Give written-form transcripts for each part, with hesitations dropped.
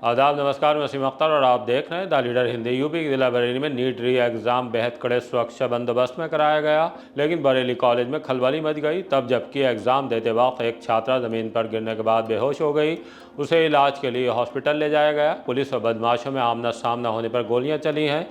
आदाब, नमस्कार। मैं वसीम अख्तर और आप देख रहे हैं द लीडर हिंदी। यूपी के जिला बरेली में नीट री एग्ज़ाम बेहद कड़े सुरक्षा बंदोबस्त में कराया गया, लेकिन बरेली कॉलेज में खलबली मच गई तब जबकि एग्ज़ाम देते वक्त एक छात्रा ज़मीन पर गिरने के बाद बेहोश हो गई। उसे इलाज के लिए हॉस्पिटल ले जाया गया। पुलिस और बदमाशों में आमना सामना होने पर गोलियां चली हैं।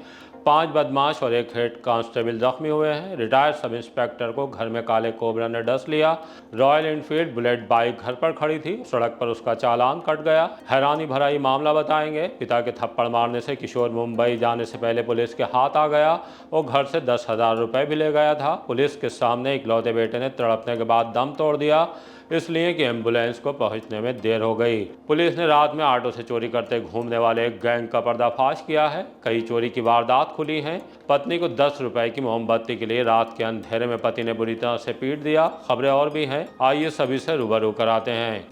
5 बदमाश और एक हेड कांस्टेबल जख्मी हुए हैं। रिटायर्ड सब इंस्पेक्टर को घर में काले कोबरा ने डस लिया। रॉयल एनफील्ड बुलेट बाइक घर पर खड़ी थी, सड़क पर उसका चालान कट गया। हैरानी भरा ये मामला बताएंगे। पिता के थप्पड़ मारने से किशोर मुंबई जाने से पहले पुलिस के हाथ आ गया और घर से 10,000 रुपये भी ले गया था। पुलिस के सामने इकलौते बेटे ने तड़पने के बाद दम तोड़ दिया, इसलिए कि एम्बुलेंस को पहुंचने में देर हो गई। पुलिस ने रात में ऑटो से चोरी करते घूमने वाले एक गैंग का पर्दाफाश किया है। कई चोरी की वारदात खुली हैं। पत्नी को 10 रुपए की मोमबत्ती के लिए रात के अंधेरे में पति ने बुरी तरह से पीट दिया। खबरें और भी हैं, आइए सभी से रूबरू कराते हैं।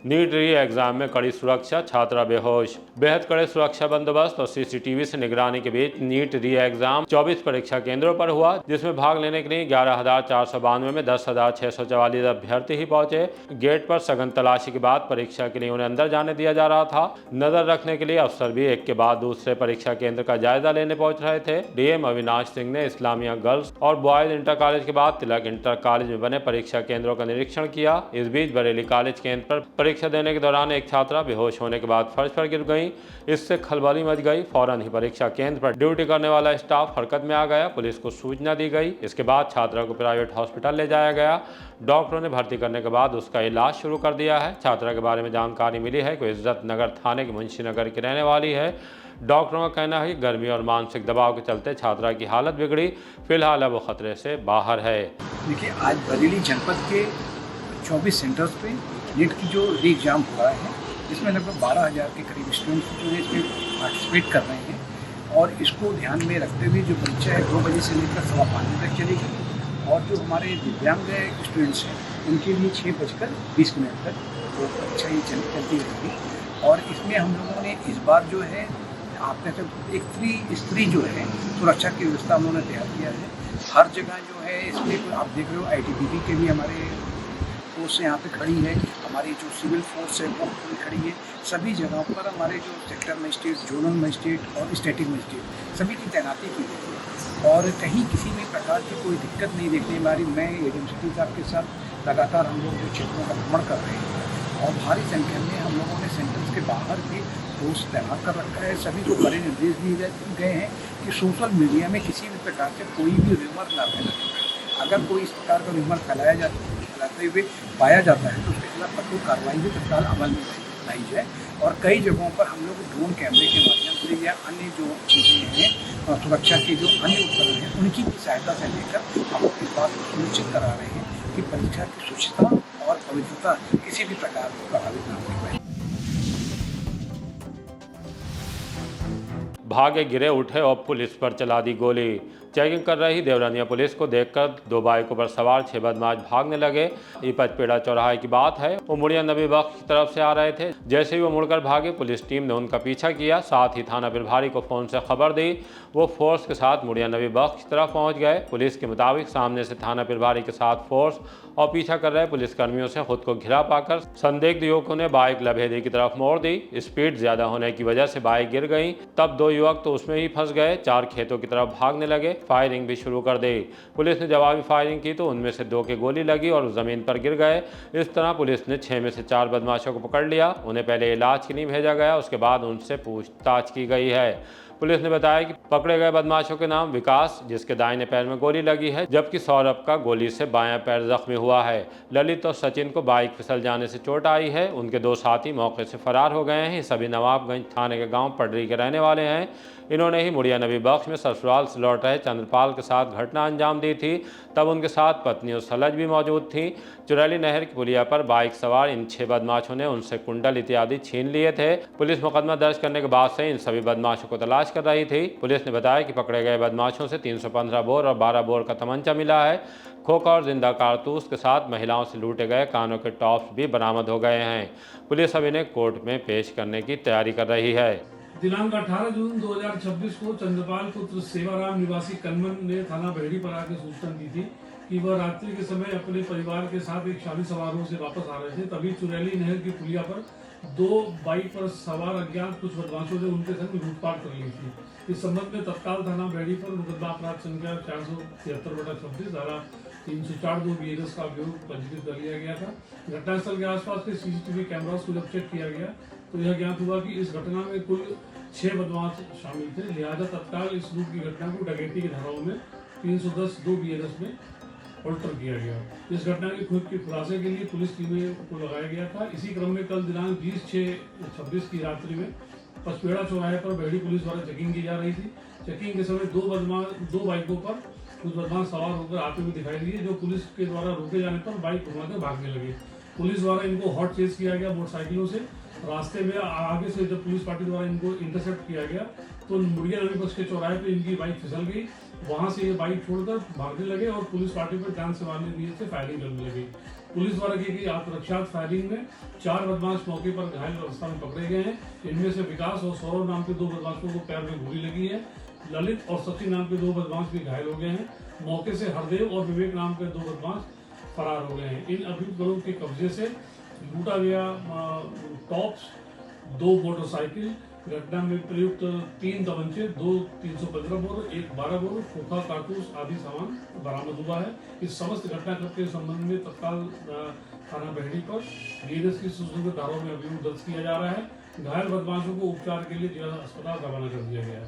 नीट री एग्जाम में कड़ी सुरक्षा, छात्रा बेहोश। बेहद कड़े सुरक्षा बंदोबस्त और सीसीटीवी से निगरानी के बीच नीट री एग्जाम 24 परीक्षा केंद्रों पर हुआ, जिसमें भाग लेने के लिए 11,492 में 10,644 अभ्यर्थी ही पहुंचे। गेट पर सघन तलाशी के बाद परीक्षा के लिए उन्हें अंदर जाने दिया जा रहा था। नजर रखने के लिए अफसर भी एक के बाद दूसरे परीक्षा केंद्र का जायजा लेने पहुंच रहे थे। डीएम अविनाश सिंह ने इस्लामिया गर्ल्स और बॉयज इंटर कॉलेज के बाद तिलक इंटर कॉलेज में बने परीक्षा केंद्रों का निरीक्षण किया। इस बीच बरेली कॉलेज केंद्र पर परीक्षा देने के दौरान एक छात्रा बेहोश होने के बाद फर्श पर गिर गई। इससे खलबली मच गई। फौरन ही परीक्षा केंद्र पर ड्यूटी करने वाला स्टाफ हरकत में आ गया। पुलिस को सूचना दी गई। इसके बाद छात्रा को प्राइवेट हॉस्पिटल ले जाया गया। डॉक्टरों ने भर्ती करने के बाद उसका इलाज शुरू कर दिया है। छात्रा के बारे में जानकारी मिली है कि इज्जत नगर थाने के मुंशी नगर की रहने वाली है। डॉक्टरों का कहना है कि गर्मी और मानसिक दबाव के चलते छात्रा की हालत बिगड़ी। फिलहाल अब वो खतरे से बाहर है। देखिए, आज बरेली जनपद के 24 सेंटर्स पे नीट की जो री एग्ज़ाम हो रहा है, इसमें लगभग 12,000 के करीब स्टूडेंट्स जो है इसमें पार्टिसिपेट कर रहे हैं। और इसको ध्यान में रखते हुए जो परीक्षा है 2 बजे से लेकर 5:15 तक चलेगी। और जो हमारे दिव्यांग स्टूडेंट्स हैं उनके लिए 6:20 तक वो परीक्षा ये चलती रहेगी। और इसमें हम लोगों ने इस बार जो है आपने तो एक स्त्री जो है सुरक्षा की व्यवस्था उन्होंने तैयार किया है। हर जगह जो है इसमें आप देख रहे हो आईटीबीपी के भी हमारे फोर्स यहाँ पे खड़ी है, हमारी जो सिविल फोर्स है वो भी खड़ी है। सभी जगहों पर हमारे जो सेक्टर मजिस्ट्रेट, जोनल मजिस्ट्रेट और स्टेटिक मजिस्ट्रेट सभी की तैनाती की गई है। और कहीं किसी भी प्रकार की कोई दिक्कत नहीं देखने वाली। मैं एजेंसी साहब के साथ लगातार हम लोग जो क्षेत्रों का भ्रमण कर रहे हैं और भारी संख्या में हम लोगों ने सेंटर्स के बाहर भी फोर्स तैनात कर रखा है। सभी को बड़े निर्देश दिए गए हैं कि सोशल मीडिया में किसी भी प्रकार से कोई भी र्यूमर ना फैलाए। अगर कोई इस प्रकार का र्यूमर फैलाते हुए पाया जाता है तो उसके खिलाफ कठोर कार्रवाई भी तत्काल अमल में लाई जाए। और कई जगहों पर हम लोग ड्रोन कैमरे के माध्यम से या अन्य जो चीज़ें हैं सुरक्षा के जो अन्य उपकरण हैं उनकी भी सहायता से लेकर हम लोग इस बात को सुनिश्चित करा रहे हैं कि परीक्षा की शुचिता और पवित्रता किसी भी प्रकार को प्रभावित न हो पाए। भागे गिरे उठे और पुलिस पर चला दी गोली। चेकिंग कर रही देवरानिया पुलिस को देखकर 2 बाइकों पर सवार 6 बदमाश भागने लगे। ये पचपेड़ा चौराहे की बात है। वो मुड़िया नबी बख्श की तरफ से आ रहे थे। जैसे ही वो मुड़कर भागे, पुलिस टीम ने उनका पीछा किया। साथ ही थाना प्रभारी को फोन से खबर दी। वो फोर्स के साथ मुड़िया नबी बख्श की तरफ पहुंच गए। पुलिस के मुताबिक सामने से थाना प्रभारी के साथ फोर्स और पीछा कर रहे पुलिसकर्मियों से खुद को घिरा पाकर संदिग्ध युवकों ने बाइक लभेदी की तरफ मोड़ दी। स्पीड ज्यादा होने की वजह से बाइक गिर गई। तब 2 युवक तो उसमें ही फंस गए। 4 खेतों की तरफ भागने लगे। फायरिंग भी शुरू कर दी। पुलिस ने जवाबी फायरिंग की तो उनमें से 2 के गोली लगी और जमीन पर गिर गए। इस तरह पुलिस ने 6 में से 4 बदमाशों को पकड़ लिया। उन्हें पहले इलाज के लिए भेजा गया, उसके बाद उनसे पूछताछ की गई है। पुलिस ने बताया कि पकड़े गए बदमाशों के नाम विकास, जिसके दाहिने पैर में गोली लगी है, जबकि सौरभ का गोली से बायां पैर जख्मी हुआ है। ललित और सचिन को बाइक फिसल जाने से चोट आई है। उनके 2 साथी मौके से फरार हो गए हैं। सभी नवाबगंज थाने के गांव पडरी के रहने वाले हैं। इन्होंने ही मुड़िया नबी बख्श में ससुराल से लौट रहे चंद्रपाल के साथ घटना अंजाम दी थी। तब उनके साथ पत्नी और सलज भी मौजूद थी। चुरैली नहर की पुलिया पर बाइक सवार इन 6 बदमाशों ने उनसे कुंडल इत्यादि छीन लिए थे। पुलिस मुकदमा दर्ज करने के बाद से इन सभी बदमाशों को तलाश कर रही थी। पुलिस ने बताया कि पकड़े गए बदमाशों से 315 बोर और 12 बोर का तमंचा मिला है। खोखा और जिंदा कारतूस के साथ महिलाओं से लूटे गए कानों के टॉप्स भी बरामद हो गए हैं। पुलिस अब इन्हें कोर्ट में पेश करने की तैयारी कर रही है। दिनांक 18 जून 2026 को चंद्रपाल पुत्र सेवाराम निवासी कनमन ने थाना बहेड़ी पर आकर सूचना दी थी कि वह रात्रि के समय अपने परिवार के साथ एक शादी समारोह से वापस आ रहे थे। तभी चुरैली नहर की पुलिया पर 2 बाइक पर सवार अज्ञात कुछ बदमाशों ने उनके संग लूटपाट कर ली थी। इस संबंध में तत्काल थाना बेड़ी पर मुकदमा अपराध संख्या 473/26 धारा 304(2) BNS का अभियोग पंजीकृत कर लिया गया था। घटनास्थल के आसपास के CCTV कैमरास को जब चेक किया गया तो यह ज्ञात हुआ कि इस घटना में कुल 6 बदमाश शामिल थे। लिहाजा तत्काल इस लूट की घटना को डकैती की धाराओं में 310(2) BNS में अल्टर किया गया। इस घटना के खुलासे के लिए पुलिस टीमें को लगाया गया था। इसी क्रम में कल दिनांक 20/6/26 की रात्रि में पचपेड़ा चौराहे पर बेड़ी पुलिस द्वारा चेकिंग की जा रही थी। चेकिंग के समय 2 बाइकों पर कुछ बदमाश सवार होकर आते हुए दिखाई दिए, जो पुलिस के द्वारा रोके जाने पर बाइक घुमाकर भागने लगे। पुलिस द्वारा इनको हॉट चेस किया गया मोटरसाइकिलों से। रास्ते में आगे से जब पुलिस पार्टी द्वारा इनको इंटरसेप्ट किया गया तो मुड़िया नवी बस के चौराहे पर इनकी बाइक फिसल गई। वहां से ये बाइक छोड़कर भागने लगे और पुलिस पार्टी पर जान से मारने की नीयत से फायरिंग करने लगे। पुलिस द्वारा की गई आत्मरक्षा फायरिंग में 4 बदमाश मौके पर घायल अवस्था में पकड़े गए हैं। इनमें से विकास और सौरभ नाम के 2 बदमाशों को पैर में गोली लगी है। ललित और सचिन नाम के 2 बदमाश भी घायल हो गए हैं। मौके से हरदेव और विवेक नाम के 2 बदमाश फरार हो गए हैं। इन अभियुक्त लोगों के कब्जे से लूटा गया टॉप्स, 2 मोटरसाइकिल, घटना में प्रयुक्त 3 तमंचे, 2 315 बोर, 1 12 बोर, खोखा, कारतूस आदि सामान बरामद हुआ है। इस समस्त घटनाक्रम के संबंध में तत्काल थाना बेहड़ी पर BNS की सूचना धाराओं में अभियोग दर्ज किया जा रहा है। घायल बदमाशों को उपचार के लिए जिला अस्पताल रवाना कर दिया गया है।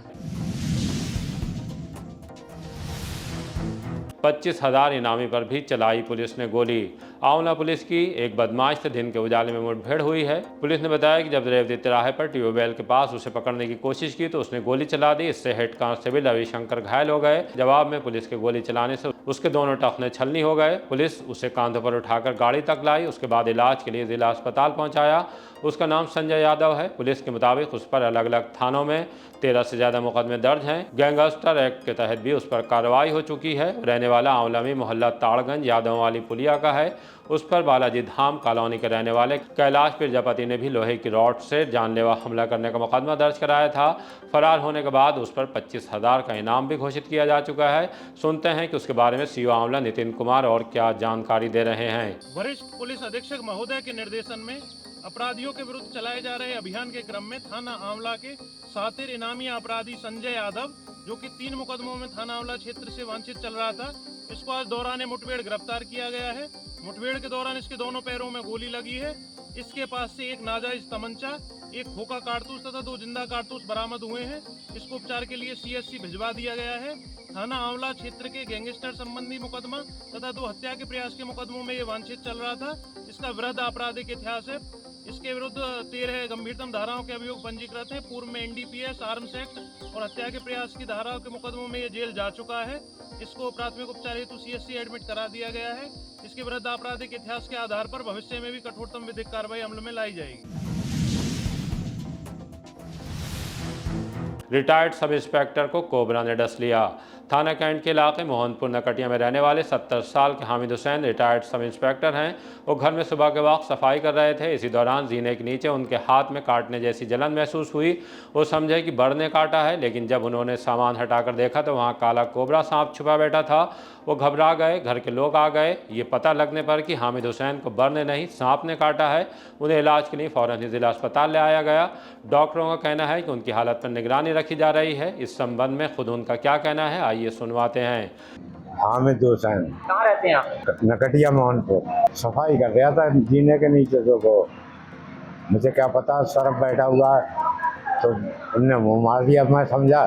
25,000 इनामी पर भी चलाई पुलिस ने गोली। आंवला पुलिस की एक बदमाश से दिन के उजाले में मुठभेड़ हुई है। पुलिस ने बताया कि जब रेवती तिराहे पर ट्यूबवेल के पास उसे पकड़ने की कोशिश की तो उसने गोली चला दी। इससे हेड कांस्टेबल रविशंकर घायल हो गए। जवाब में पुलिस के गोली चलाने से उसके दोनों टखने छलनी हो गए। पुलिस उसे कांधों पर उठाकर गाड़ी तक लाई। उसके बाद इलाज के लिए जिला अस्पताल पहुंचाया। उसका नाम संजय यादव है। पुलिस के मुताबिक उस पर अलग अलग थानों में 13 से ज़्यादा मुकदमे दर्ज हैं। गैंगस्टर एक्ट के तहत भी उस पर कार्रवाई हो चुकी है। रहने वाला आंवला में मोहल्ला ताड़गंज यादव वाली पुलिया का है। उस पर बालाजी धाम कॉलोनी के रहने वाले कैलाश प्रजापति ने भी लोहे की रॉड से जानलेवा हमला करने का मुकदमा दर्ज कराया था। फरार होने के बाद उस पर 25,000 का इनाम भी घोषित किया जा चुका है। सुनते हैं कि उसके बारे में सीओ आंवला नितिन कुमार और क्या जानकारी दे रहे हैं। वरिष्ठ पुलिस अधीक्षक महोदय के निर्देशन में अपराधियों के विरुद्ध चलाए जा रहे अभियान के क्रम में थाना आंवला के सातिर इनामी अपराधी संजय यादव, जो कि 3 मुकदमों में थाना आंवला क्षेत्र से वांछित चल रहा था, इसको आज दौरान मुठभेड़ गिरफ्तार किया गया है। मुठभेड़ के दौरान इसके दोनों पैरों में गोली लगी है। इसके पास से एक नाजायज तमंचा, एक खोखा कारतूस तथा 2 जिंदा कारतूस बरामद हुए हैं। इसको उपचार के लिए CSC भिजवा दिया गया है। थाना आंवला क्षेत्र के गैंगस्टर संबंधी मुकदमा तथा 2 हत्या के प्रयास के मुकदमों में ये वांछित चल रहा था। इसका वृहद आपराधिक इतिहास है। इसके विरुद्ध 13 गंभीरतम धाराओं के अभियोग पंजीकृत हैं। पूर्व में NDPS, आर्म्स एक्ट और हत्या के प्रयास की धाराओं के मुकदमों में ये जेल जा चुका है। इसको प्राथमिक उपचार हेतु CSC एडमिट करा दिया गया है। इसके विरुद्ध आपराधिक इतिहास के आधार पर भविष्य में भी कठोरतम विधिक कार्रवाई अमल में लाई जाएगी। रिटायर्ड सब इंस्पेक्टर को कोबरा ने डस लिया। थाना कैंट के इलाके मोहनपुर नकटिया में रहने वाले 70 साल के Hamid Hussain retired sub inspector हैं। वो घर में सुबह के वक्त सफाई कर रहे थे। इसी दौरान जीने के नीचे उनके हाथ में काटने जैसी जलन महसूस हुई। वो समझे कि बर्ड ने काटा है, लेकिन जब उन्होंने सामान हटाकर देखा तो वहाँ काला कोबरा सांप छुपा बैठा था। वो घबरा गए। घर के लोग आ गए। ये पता लगने पर कि हामिद हुसैन को बर्ड ने नहीं सांप ने काटा है। उन्हें इलाज के लिए फौरन ही जिला अस्पताल ले आया गया। डॉक्टरों का कहना है कि उनकी हालत पर निगरानी रखी जा रही है। इस संबंध में खुद उनका क्या कहना है, आइए सुनवाते हैं। हामिद हुसैन, कहाँ रहते हैं आप? नकटिया मोहनपुर। सफाई कर रहा था जीने के नीचे, तो वो मुझे क्या पता सरफ बैठा हुआ है, तो उनने मुँह मार दिया। मैं समझा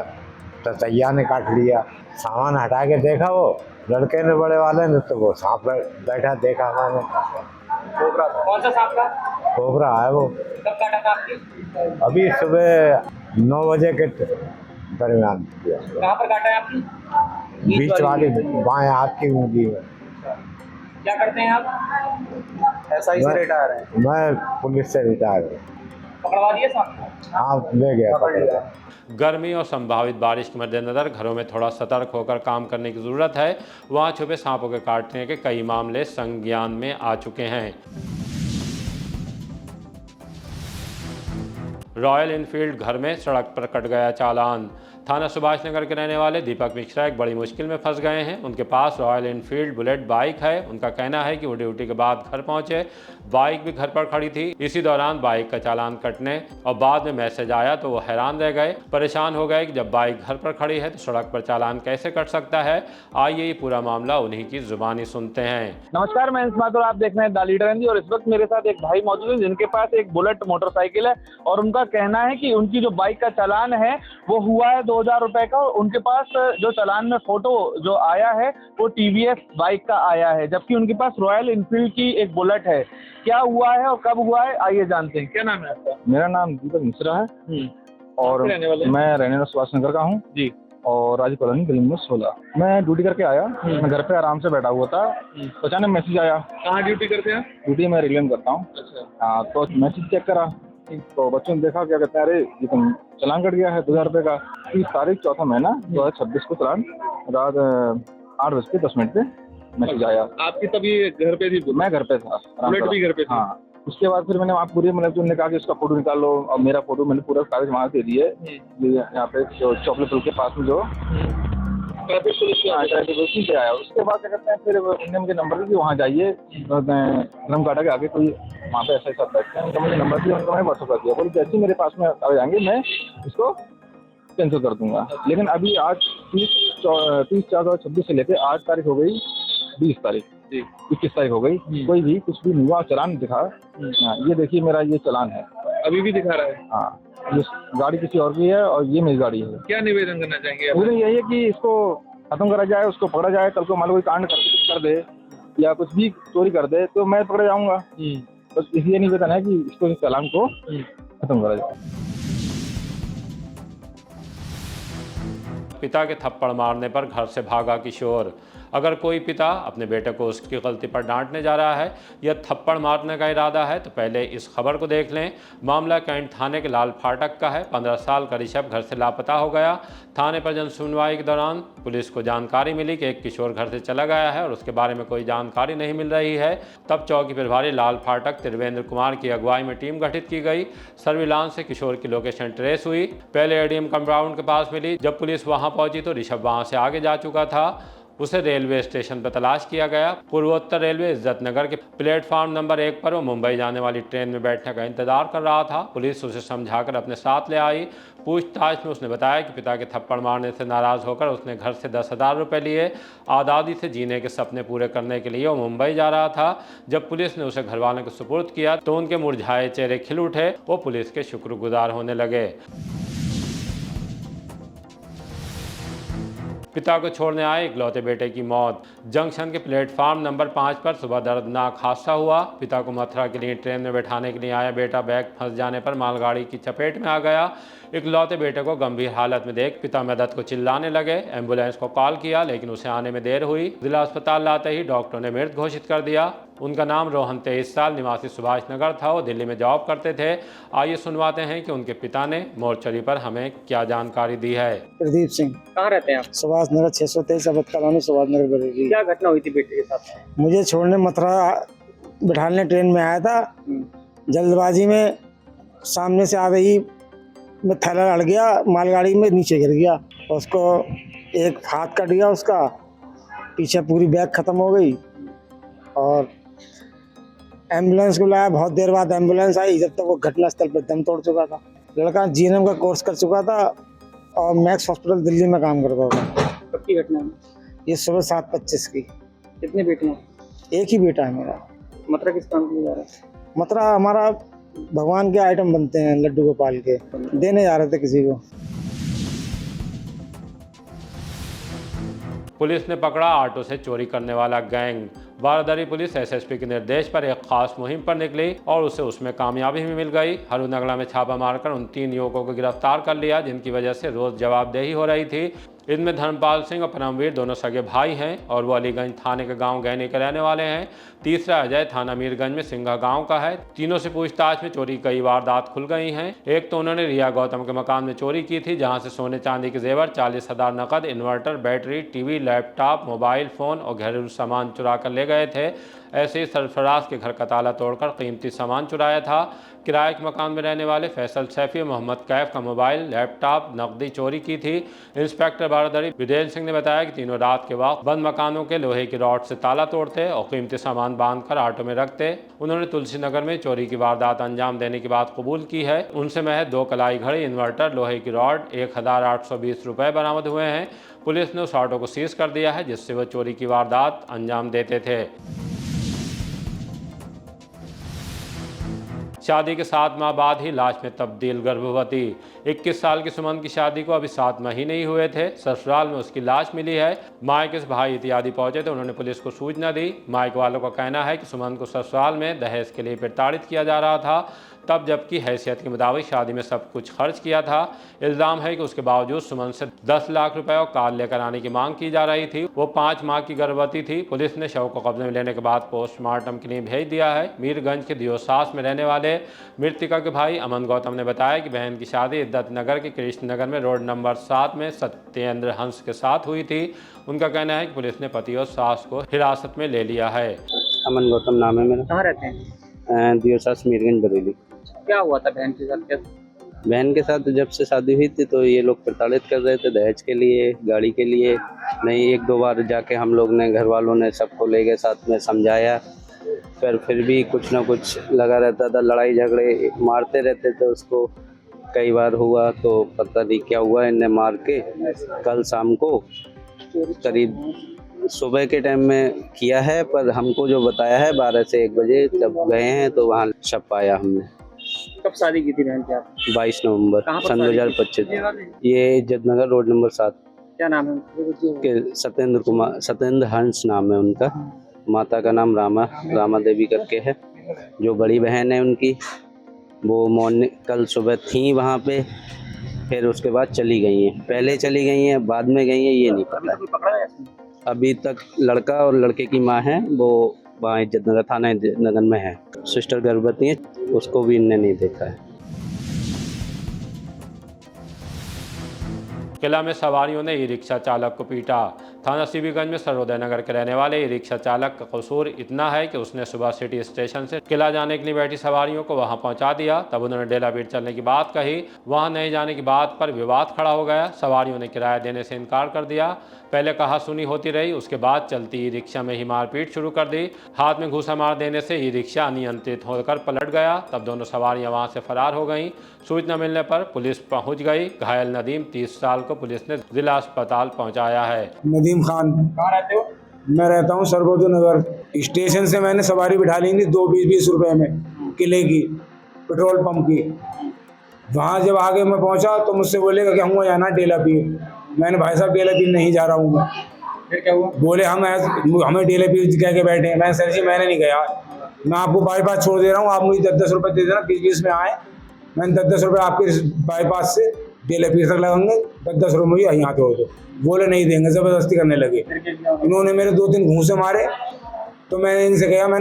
तो तैया ने काट लिया। सामान हटा के देखा, वो लड़के ने बड़े वाले ने, तो वो सांप बैठा देखा मैंने। कोबरा? कौन सा सांप था? कोबरा है वो। कब काटा था आपकी? अभी सुबह 9 बजे के दरमियान। कहाँ पर काटा है आपकी? बीच वाली बाएं हाथ की उंगली में। क्या करते हैं आप? SI से रिटायर हैं? मैं पुलिस से रिटायर हूँ। पकड़वा दिए सांप? हाँ, ले गया। गर्मी और संभावित बारिश के मद्देनजर घरों में थोड़ा सतर्क होकर काम करने की ज़रूरत है। वहाँ छुपे सांपों के काटने के कई मामले संज्ञान में आ चुके हैं। रॉयल एनफील्ड घर में सड़क पर कट गया चालान। थाना सुभाष नगर के रहने वाले दीपक मिश्रा एक बड़ी मुश्किल में फंस गए हैं। उनके पास रॉयल एनफील्ड बुलेट बाइक है। उनका कहना है कि वो ड्यूटी के बाद घर पहुंचे, बाइक भी घर पर खड़ी थी। इसी दौरान बाइक का चालान कटने और बाद में मैसेज आया तो वो हैरान रह गए, परेशान हो गए कि जब बाइक घर पर खड़ी है तो सड़क पर चालान कैसे कट सकता है। आइए ये पूरा मामला उन्हीं की जुबानी सुनते हैं। नमस्कार, मैं माथुर, आप देख रहे हैं द लीडर हिंदी और इस वक्त मेरे साथ एक भाई मौजूद है जिनके पास एक बुलेट मोटरसाइकिल है और उनका कहना है कि उनकी जो बाइक का चालान है वो हुआ है 2000 रुपए का। उनके पास जो चालान में फोटो जो आया है वो टीवीएस बाइक का आया है, जबकि उनके पास रॉयल एनफील्ड की एक बुलेट है। क्या हुआ है और कब हुआ है आइए जानते हैं। क्या नाम है आपका? मेरा नाम दीपक मिश्रा है और रहने वाले? मैं रहने वाला सुभाष नगर का हूँ जी। और राज कॉलोनी गली नंबर 16। मैं ड्यूटी करके आया, मैं घर पे आराम से बैठा हुआ था, तो अचानक मैसेज आया। कहाँ ड्यूटी करते हैं? ड्यूटी मैं रेलवे में करता हूँ। हाँ, तो मैसेज चेक करा तो बच्चों ने देखा, क्या कहते हैं, अरे ये तो चालान कट गया है 2000 रुपये का। 30 तारीख 4 महीना 2026 को चालान रात 8:10 पे मैसेज आया। आपकी तभी घर पे थी? मैं घर पे था, बुलेट भी घर पे थी? हाँ। उसके बाद फिर मैंने वहाँ पूरी, मतलब उन्होंने कहा कि उसका फोटो निकाल लो और मेरा फोटो मैंने पूरा कागज वहाँ दे दिए। यहाँ पे चॉकलेट पुल के पास में जो ट्रैफिक पुलिस से आया। उसके बाद क्या कहते हैं, फिर उन्होंने मुझे नंबर दिया कि वहाँ जाइए धर्म काटा के आगे कोई वहाँ पे ऐसा बैठते हैं। उनका मुझे नंबर दिया, उनको मैंने व्हाट्सअप कर दिया। बोले जैसे ही मेरे पास में आ जाएंगे मैं इसको कैंसिल कर दूंगा। लेकिन अभी आज 30/4/2026 से लेकर आज तारीख हो गई 20 तारीख, 21 तारीख हो गई, कोई भी कुछ भी नहीं हुआ। चालान दिखा, ये देखिए मेरा ये चालान है, अभी भी दिखा रहा है। हाँ, ये गाड़ी किसी और की है और ये मेरी गाड़ी है। क्या निवेदन करना चाहेंगे? मुझे यही है कि इसको खत्म करा जाए, उसको पकड़ा जाए। कल को मान लो कोई कांड कर दे या कुछ भी चोरी कर दे तो मैं पकड़ा जाऊंगा। बस इसलिए निवेदन है कि इसको, इस चालान को खत्म करा जाए। पिता के थप्पड़ मारने पर घर से भागा किशोर। अगर कोई पिता अपने बेटे को उसकी गलती पर डांटने जा रहा है या थप्पड़ मारने का इरादा है तो पहले इस खबर को देख लें। मामला कैंट थाने के लाल फाटक का है। 15 साल का ऋषभ घर से लापता हो गया। थाने पर जन सुनवाई के दौरान पुलिस को जानकारी मिली कि एक किशोर घर से चला गया है और उसके बारे में कोई जानकारी नहीं मिल रही है। तब चौकी प्रभारी लाल फाटक त्रिवेंद्र कुमार की अगुवाई में टीम गठित की गई। सर्विलांस से किशोर की लोकेशन ट्रेस हुई। पहले एडीएम कंपाउंड के पास मिली। जब पुलिस वहां पहुंची तो ऋषभ वहां से आगे जा चुका था। उसे रेलवे स्टेशन पर तलाश किया गया। पूर्वोत्तर रेलवे इज्जत नगर के प्लेटफॉर्म नंबर 1 पर वो मुंबई जाने वाली ट्रेन में बैठने का इंतजार कर रहा था। पुलिस उसे समझाकर अपने साथ ले आई। पूछताछ में उसने बताया कि पिता के थप्पड़ मारने से नाराज होकर उसने घर से 10,000 रुपये लिए। आज़ादी से जीने के सपने पूरे करने के लिए वो मुंबई जा रहा था। जब पुलिस ने उसे घर वालों को सुपुर्द किया तो उनके मुरझाए चेहरे खिल उठे। वो पुलिस के शुक्रगुजार होने लगे। पिता को छोड़ने आए इकलौते बेटे की मौत। जंक्शन के प्लेटफार्म नंबर 5 पर सुबह दर्दनाक हादसा हुआ। पिता को मथुरा के लिए ट्रेन में बैठाने के लिए आया बेटा बैग फंस जाने पर मालगाड़ी की चपेट में आ गया। इकलौते बेटे को गंभीर हालत में देख पिता मदद को चिल्लाने लगे। एम्बुलेंस को कॉल किया लेकिन उसे आने में देर हुई। जिला अस्पताल लाते ही डॉक्टरों ने मृत घोषित कर दिया। उनका नाम रोहन 23 साल निवासी सुभाष नगर था। वो दिल्ली में जॉब करते थे। आइए सुनवाते हैं कि उनके पिता ने मोर्चरी पर हमें क्या जानकारी दी है। प्रदीप सिंह। कहाँ रहते हैं आप? सुभाष नगर 623 अवध कॉलोनी सुभाष नगर बरेली। क्या घटना हुई थी बेटे के साथ? मुझे छोड़ने मथुरा बिठाने ट्रेन में आया था। जल्दबाजी में सामने से आ रही में थैला अड़ गया, मालगाड़ी में नीचे गिर गया। उसको एक हाथ कट गया, उसका पीछे पूरी बैग खत्म हो गई और एम्बुलेंस को लाया। बहुत देर बाद एम्बुलेंस आई, जब तक वो घटनास्थल पर दम तोड़ चुका था। लड़का जीएनएम का कोर्स कर चुका था और मैक्स हॉस्पिटल दिल्ली में काम करता था। कब की घटना है? ये सुबह 7:25 की। कितने बेटे हैं? एक ही बेटा है मेरा। मथुरा किस काम के लिए जा रहा है? मथुरा हमारा भगवान के आइटम बनते हैं, लड्डू गोपाल के, देने जा रहे थे किसी को। पुलिस ने पकड़ा ऑटो से चोरी करने वाला गैंग। बारादरी पुलिस एसएसपी के निर्देश पर एक खास मुहिम पर निकली और उसे उसमें कामयाबी भी मिल गई। हरूनगला में छापा मारकर उन 3 युवकों को गिरफ्तार कर लिया जिनकी वजह से रोज जवाबदेही हो रही थी। इनमें धर्मपाल सिंह और परमवीर दोनों सगे भाई हैं और वो अलीगंज थाने के गांव गैनी के रहने वाले हैं। तीसरा अजय थाना मीरगंज में सिंघा गांव का है। तीनों से पूछताछ में चोरी कई वारदात खुल गई हैं। एक तो उन्होंने रिया गौतम के मकान में चोरी की थी जहां से सोने चांदी के जेवर, 40,000 नकद, inverter, battery, TV, laptop, mobile phone और घरेलू सामान चुरा कर ले गए थे। ऐसे ही सरफराज के घर का ताला तोड़कर कीमती सामान चुराया था। किराए के मकान में रहने वाले फैसल सैफी मोहम्मद कैफ का मोबाइल, लैपटॉप, नकदी चोरी की थी। इंस्पेक्टर बारादरी विदेल सिंह ने बताया कि तीनों रात के वक्त बंद मकानों के लोहे की रॉड से ताला तोड़ते और कीमती सामान बांधकर ऑटो में रखते। उन्होंने तुलसी नगर में चोरी की वारदात अंजाम देने की बात कबूल की है। उनसे महज 2 कलाई घड़ी, इन्वर्टर, लोहे की रॉड, 1820 रुपये बरामद हुए हैं। पुलिस ने उस ऑटो को सीज कर दिया है जिससे वह चोरी की वारदात अंजाम देते थे। शादी के 7 माह बाद ही लाश में तब्दील गर्भवती। 21 साल की सुमन की शादी को अभी 7 महीने ही हुए थे। ससुराल में उसकी लाश मिली है। मायके से भाई इत्यादि पहुंचे तो उन्होंने पुलिस को सूचना दी। मायके वालों का कहना है कि सुमन को ससुराल में दहेज के लिए प्रताड़ित किया जा रहा था, तब जबकि हैसियत के मुताबिक शादी में सब कुछ खर्च किया था। इल्ज़ाम है कि उसके बावजूद सुमन से 10 लाख रुपए और कार लेकर आने की मांग की जा रही थी। वो 5 माह की गर्भवती थी। पुलिस ने शव को कब्जे में लेने के बाद पोस्टमार्टम के लिए भेज दिया है। मीरगंज के दियोसास में रहने वाले मृतका के भाई अमन गौतम ने बताया कि बहन की शादी इद्दत नगर के कृष्ण नगर में रोड नंबर 7 में सत्येंद्र हंस के साथ हुई थी। उनका कहना है कि पुलिस ने पति और सास को हिरासत में ले लिया है। अमन गौतम नाम है मेरा। कहाँ रहते हैं? दियोसास मीरगंज बरेली। क्या हुआ था बहन के साथ? क्या बहन के साथ जब से शादी हुई थी तो ये लोग प्रताड़ित कर रहे थे दहेज के लिए, गाड़ी के लिए। नहीं, 1-2 बार जाके हम लोग ने, घर वालों ने सबको ले गए, साथ में समझाया, फिर भी कुछ ना कुछ लगा रहता था। लड़ाई झगड़े मारते रहते थे उसको। कई बार हुआ तो पता नहीं क्या हुआ, इन्हें मार के कल शाम को करीब सुबह के टाइम में किया है। पर हमको जो बताया है 12 से 1 बजे जब गए हैं तो वहाँ शव पाया हमने। कब शादी की थी बहन की आप? 22 नवंबर सन 2025। ये इज्जत नगर रोड नंबर 7। क्या नाम है? के सत्येंद्र हंस नाम है उनका। माता का नाम रामा देवी करके है। जो बड़ी बहन है उनकी, वो मॉर्निंग कल सुबह थी वहाँ पे, फिर उसके बाद चली गई हैं। पहले चली गई हैं, बाद में गई हैं, ये नहीं पता। अभी तक लड़का और लड़के की माँ है, वो वहाँ इज्जत नगर थाना इज्जत नगर में है। सिस्टर गर्भवती है, उसको भी इनने नहीं देखा है। किला में सवारियों ने ई रिक्शा चालक को पीटा। थाना सीबीगंज में सरोदय नगर के रहने वाले ई रिक्शा चालक का कसूर इतना है कि उसने सुबह सिटी स्टेशन से किला जाने के लिए बैठी सवारियों को वहां पहुंचा दिया। तब उन्होंने डेला पीट चलने की बात कही। वहां नहीं जाने की बात पर विवाद खड़ा हो गया। सवारियों ने किराया देने से इनकार कर दिया। पहले कहा सुनी होती रही, उसके बाद चलती ई रिक्शा में ही मारपीट शुरू कर दी। हाथ में घूसा मार देने से ई रिक्शा अनियंत्रित होकर पलट गया। तब दोनों सवारियां वहां से फरार हो गईं। सूचना मिलने पर पुलिस पहुंच गई। घायल नदीम 30 साल को पुलिस ने जिला अस्पताल पहुंचाया है। नदीम खान। कहाँ रहते हो? मैं रहता हूँ सरगोदू नगर। स्टेशन से मैंने सवारी बिठा ली थी 2-20 रुपए में, किले की, पेट्रोल पंप की। वहाँ जब आगे मैं पहुँचा तो मुझसे बोलेगा कि हमको जाना डेला पीर। मैंने भाई साहब डेला पीर नहीं जा रहा हूँ मैं। फिर क्या हुआ? बोले हमें डेला पीर कह के बैठे हैं। मैं सर जी मैंने नहीं गया, मैं आपको बाईपास छोड़ दे रहा हूँ, आप मुझे 10-10 रुपये दे देना, 20-20 में आए। मैंने 10-10 रुपये आपके बाईपास से डेला पीर तक लगाएंगे, 10-10 रुपये मुझे यहाँ छोड़ दो। बोले नहीं देंगे, ज़बरदस्ती करने लगे। इन्होंने मेरे 2-3 घूंसे मारे। तो मैंने इनसे कहा मैं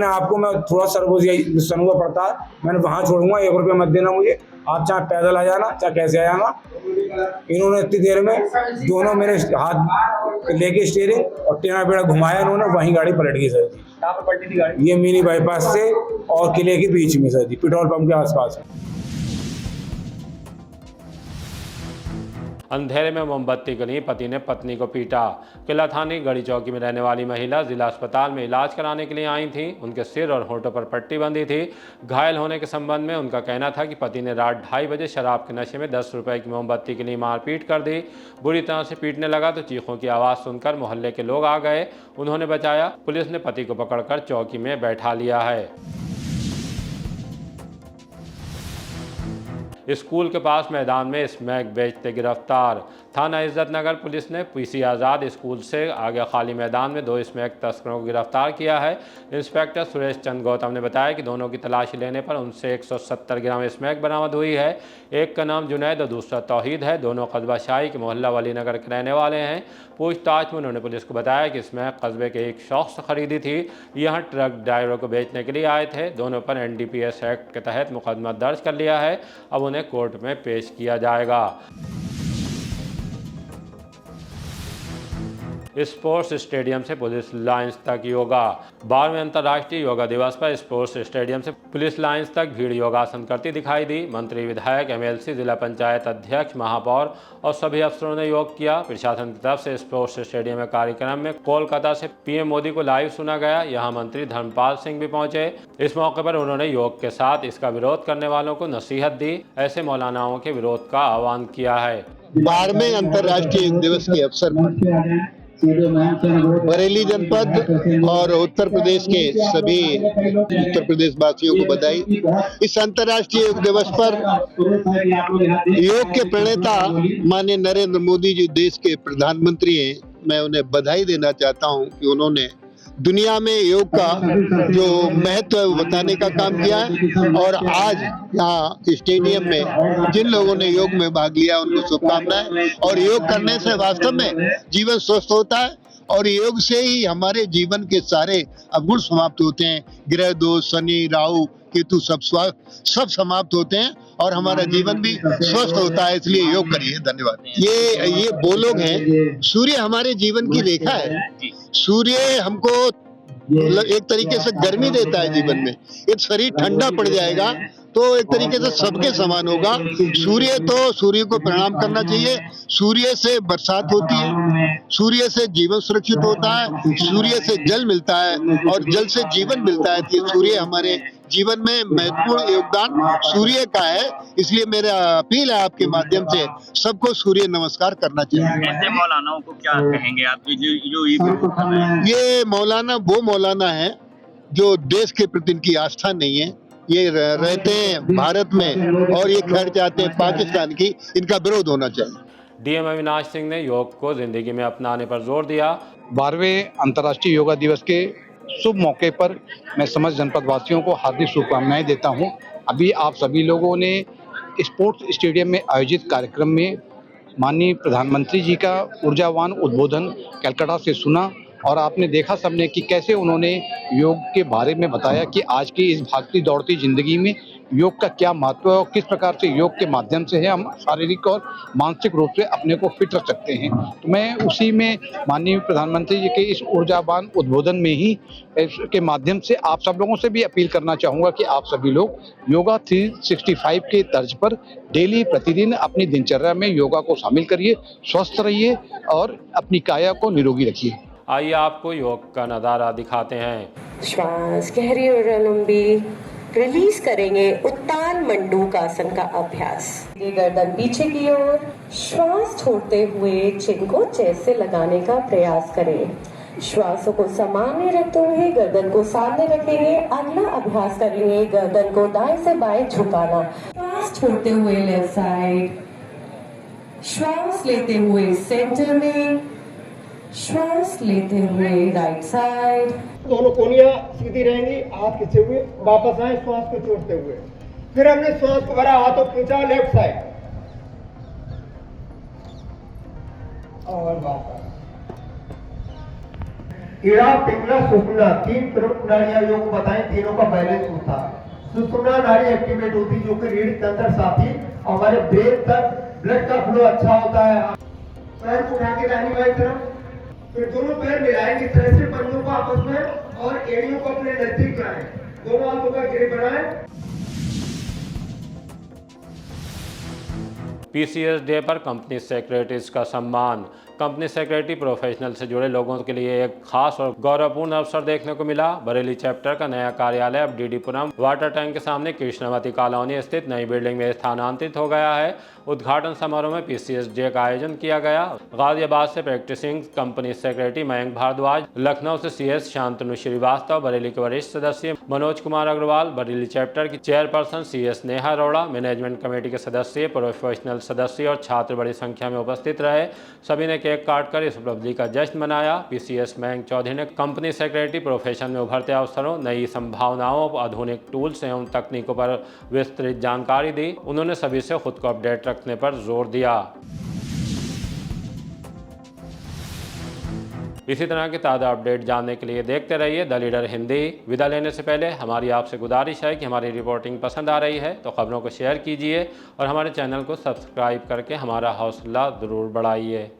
थोड़ा सरबोजी सनूआ पड़ता है, मैंने वहाँ छोड़ूंगा, 1 रुपया मत देना मुझे, आप चाहे पैदल आ जाना चाहे कैसे आ जाना। इन्होंने इतनी देर में दोनों मेरे हाथ लेके स्टीयरिंग और टेढ़ा बेड़ा घुमाया इन्होंने, वहीं गाड़ी पलट गई सर जी। कहाँ पर पलटी थी गाड़ी? ये मिनी बाईपास से और किले के बीच में सर जी, पेट्रोल पंप के आसपास। अंधेरे में मोमबत्ती गली, पति ने पत्नी को पीटा। किला थाने गढ़ी चौकी में रहने वाली महिला जिला अस्पताल में इलाज कराने के लिए आई थी। उनके सिर और होठों पर पट्टी बंधी थी। घायल होने के संबंध में उनका कहना था कि पति ने रात 2:30 बजे शराब के नशे में 10 रुपए की मोमबत्ती के लिए मारपीट कर दी। बुरी तरह से पीटने लगा तो चीखों की आवाज़ सुनकर मोहल्ले के लोग आ गए, उन्होंने बचाया। पुलिस ने पति को पकड़कर चौकी में बैठा लिया है। स्कूल के पास मैदान में स्मैक बेचते गिरफ्तार। थाना इज्जत नगर पुलिस ने पीसी आज़ाद स्कूल से आगे खाली मैदान में 2 स्मैक तस्करों को गिरफ्तार किया है। इंस्पेक्टर सुरेश चंद गौतम ने बताया कि दोनों की तलाशी लेने पर उनसे 170 ग्राम स्मैक बरामद हुई है। एक का नाम जुनैद और दूसरा तौहीद है। दोनों कस्बा शाही के मोहल्ला वली नगर के रहने वाले हैं। पूछताछ में उन्होंने पुलिस को बताया कि स्मैक कस्बे के एक शख्स खरीदी थी। यहाँ ट्रक ड्राइवर को बेचने के लिए आए थे। दोनों पर NDPS एक्ट के तहत मुकदमा दर्ज कर लिया है। अब उन्हें कोर्ट में पेश किया जाएगा। स्पोर्ट्स स्टेडियम से पुलिस लाइन्स तक योगा। 12वें अंतर्राष्ट्रीय योगा दिवस पर स्पोर्ट्स स्टेडियम से पुलिस लाइन्स तक भीड़ योगासन करती दिखाई दी। मंत्री, विधायक, एमएलसी, जिला पंचायत अध्यक्ष, महापौर और सभी अफसरों ने योग किया। प्रशासन की तरफ से स्पोर्ट्स स्टेडियम में कार्यक्रम में कोलकाता से पीएम मोदी को लाइव सुना गया। यहाँ मंत्री धर्मपाल सिंह भी पहुंचे। इस मौके पर उन्होंने योग के साथ इसका विरोध करने वालों को नसीहत दी। ऐसे मौलानाओं के विरोध का आह्वान किया है। 12वें अंतर्राष्ट्रीय योग दिवस के अवसर पर बरेली जनपद और उत्तर प्रदेश के सभी उत्तर प्रदेश वासियों को बधाई। इस अंतर्राष्ट्रीय योग दिवस पर योग के प्रणेता माननीय नरेंद्र मोदी जी देश के प्रधानमंत्री हैं। मैं उन्हें बधाई देना चाहता हूं कि उन्होंने दुनिया में योग का जो महत्व है वो बताने का काम किया है। और आज यहाँ स्टेडियम में जिन लोगों ने योग में भाग लिया उनको शुभकामनाएं। और योग करने से वास्तव में जीवन स्वस्थ होता है और योग से ही हमारे जीवन के सारे अवगुण समाप्त होते हैं। ग्रह दोष, शनि, राहु, केतु सब समाप्त होते हैं और हमारा जीवन भी स्वस्थ होता है। इसलिए योग करिए। धन्यवाद। ये वो लोग हैं, सूर्य हमारे जीवन की रेखा है। सूर्य हमको एक तरीके से गर्मी देता है जीवन में। एक शरीर ठंडा पड़ जाएगा तो एक तरीके से सबके समान होगा। सूर्य को प्रणाम करना चाहिए। सूर्य से बरसात होती है, सूर्य से जीवन सुरक्षित होता है, सूर्य से जल मिलता है और जल से जीवन मिलता है। तो सूर्य हमारे जीवन में महत्वपूर्ण योगदान सूर्य का है। इसलिए मेरा अपील है आपके माध्यम से सबको सूर्य नमस्कार करना चाहिए। ऐसे मौलानाओं को क्या कहेंगे आप जो ये मौलाना वो मौलाना है जो देश के प्रति इनकी आस्था नहीं है। ये रहते हैं भारत में और ये खैर चाहते हैं पाकिस्तान की। इनका विरोध होना चाहिए। डीएम अविनाश सिंह ने योग को जिंदगी में अपनाने पर जोर दिया। 12वें अंतर्राष्ट्रीय योगा दिवस के शुभ मौके पर मैं समस्त जनपद वासियों को हार्दिक शुभकामनाएं देता हूं। अभी आप सभी लोगों ने स्पोर्ट्स स्टेडियम में आयोजित कार्यक्रम में माननीय प्रधानमंत्री जी का ऊर्जावान उद्बोधन कलकत्ता से सुना और आपने देखा सबने कि कैसे उन्होंने योग के बारे में बताया कि आज की इस भागती दौड़ती जिंदगी में योग का क्या महत्व है और किस प्रकार से योग के माध्यम से है हम शारीरिक और मानसिक रूप से अपने को फिट रख सकते हैं। तो मैं उसी में माननीय प्रधानमंत्री जी के इस ऊर्जावान उद्बोधन में ही के माध्यम से आप सब लोगों से भी अपील करना चाहूँगा कि आप सभी लोग योगा 365 के तर्ज पर डेली प्रतिदिन अपनी दिनचर्या में योगा को शामिल करिए, स्वस्थ रहिए और अपनी काया को निरोगी रखिए। आइए आपको योग का नज़ारा दिखाते हैं। श्वास गहरी और लंबी रिलीज करेंगे। उत्तान मंडूकासन का अभ्यास। ये गर्दन पीछे की ओर, श्वास छोड़ते हुए चिन को चेस्ट से लगाने का प्रयास करें। श्वासों को सामान्य रखते हुए गर्दन को सामने रखेंगे। अगला अभ्यास करेंगे गर्दन को दाएं से बाएं झुकाना। श्वास छोड़ते हुए लेफ्ट साइड, श्वास लेते हुए सेंटर में, श्वास लेते हुए राइट साइड। दोनों कोनियां सीधी रहेंगी, हाथ खींचे हुए वापस आए, श्वास को छोड़ते हुए। फिर हमने श्वास को भरा, हाथों खींचा लेफ्ट साइड और वापस। इड़ा, पिंगला, सुषुम्ना 3 प्रमुख नाड़ियां योग को बताएं। तीनों का बैलेंस होता है। सुषुम्ना नाड़ी एक्टिवेट होती जो कि रीढ़ के अंदर साथी हमारे ब्रेन तक ब्लड का फ्लो अच्छा होता है। पैर को उठा के दाहिनी बाईं तरफ, फिर दोनों पैर मिलाएंगे इस तरह से, पंजों को आपस में और एड़ियों को अपने नजदीक लाएं। दोनों हाथों का ग्रिप बनाएं। पीसीएस डे पर कंपनी सेक्रेटरीज का सम्मान। कंपनी सेक्रेटरी प्रोफेशनल से जुड़े लोगों के लिए एक खास और गौरवपूर्ण अवसर देखने को मिला। बरेली चैप्टर का नया कार्यालय अब डीडीपुरम वाटर टैंक के सामने कृष्णवती कॉलोनी स्थित नई बिल्डिंग में स्थानांतरित हो गया है। उद्घाटन समारोह में पीसीएस डे का आयोजन किया गया। गाजियाबाद से practising company secretary Mayank Bhardwaj, Lucknow से सीएस शांतनु श्रीवास्तव, बरेली के वरिष्ठ सदस्य मनोज कुमार अग्रवाल, बरेली चैप्टर की chairperson CS Neha Arora, management committee के सदस्य, प्रोफेशनल सदस्य और छात्र बड़ी संख्या में उपस्थित रहे। सभी ने केक काटकर इस उपलब्धि का जश्न मनाया। पीसीएस मयंक चौधरी ने कंपनी सेक्रेटरी प्रोफेशन में उभरते अवसरों, नई संभावनाओं, आधुनिक टूल्स एवं तकनीकों पर विस्तृत जानकारी दी। उन्होंने सभी से खुद को अपडेट रखने पर जोर दिया। इसी तरह की ताज़ा अपडेट जानने के लिए देखते रहिए द लीडर हिंदी। विदा लेने से पहले हमारी आपसे गुजारिश है कि हमारी रिपोर्टिंग पसंद आ रही है तो खबरों को शेयर कीजिए और हमारे चैनल को सब्सक्राइब करके हमारा हौसला ज़रूर बढ़ाइए।